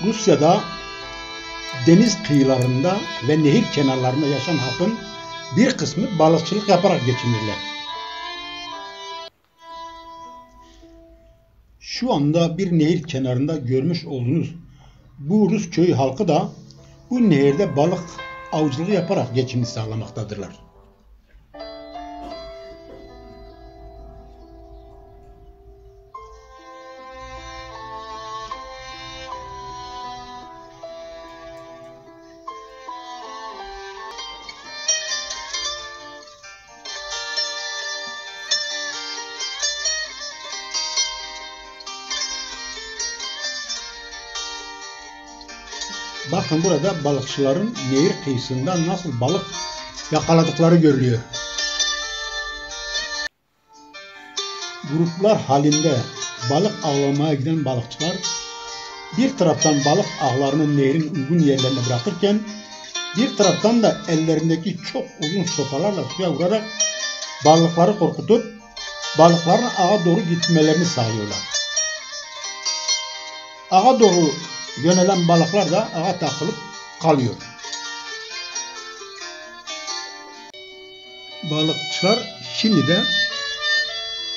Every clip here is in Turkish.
Rusya'da deniz kıyılarında ve nehir kenarlarında yaşayan halkın bir kısmı balıkçılık yaparak geçinirler. Şu anda bir nehir kenarında görmüş olduğunuz bu Rus köy halkı da bu nehirde balık avcılığı yaparak geçimini sağlamaktadırlar. Bakın burada balıkçıların nehir kıyısında nasıl balık yakaladıkları görülüyor. Gruplar halinde balık avlamaya giden balıkçılar bir taraftan balık ağlarını nehrin uygun yerlerine bırakırken bir taraftan da ellerindeki çok uzun sopalarla suya vurarak balıkları korkutup balıkların ağa doğru gitmelerini sağlıyorlar. Ağa doğru yönelen balıklar da ağa takılıp kalıyor. Balıkçılar şimdi de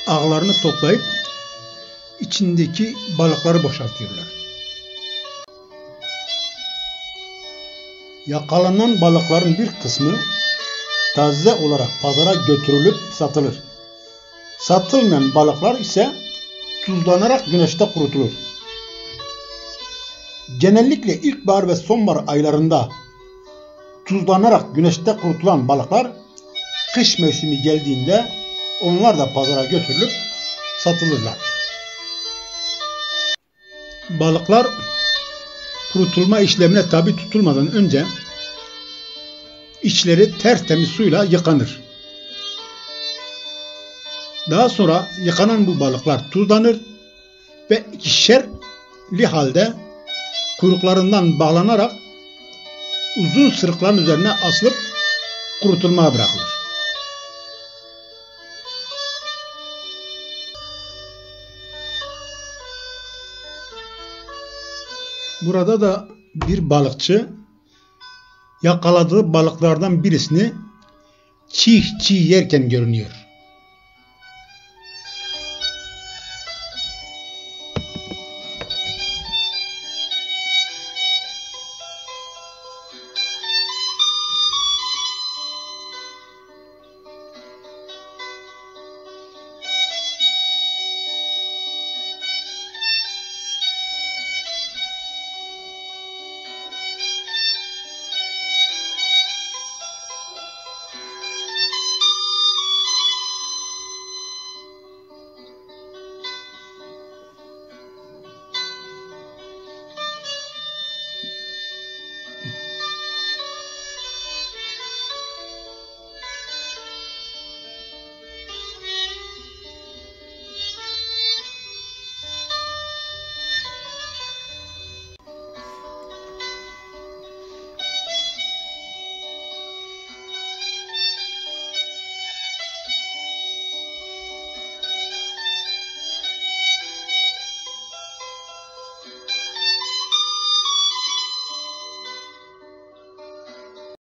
ağlarını toplayıp içindeki balıkları boşaltıyorlar. Yakalanan balıkların bir kısmı taze olarak pazara götürülüp satılır. Satılmayan balıklar ise tuzlanarak güneşte kurutulur. Genellikle ilkbahar ve sonbahar aylarında tuzlanarak güneşte kurutulan balıklar kış mevsimi geldiğinde onlar da pazara götürülüp satılırlar. Balıklar kurutulma işlemine tabi tutulmadan önce içleri tertemiz suyla yıkanır. Daha sonra yıkanan bu balıklar tuzlanır ve ikişerli halde kuyruklarından bağlanarak uzun sırıkların üzerine asılıp kurutulmaya bırakılır. Burada da bir balıkçı yakaladığı balıklardan birisini çiğ yerken görünüyor.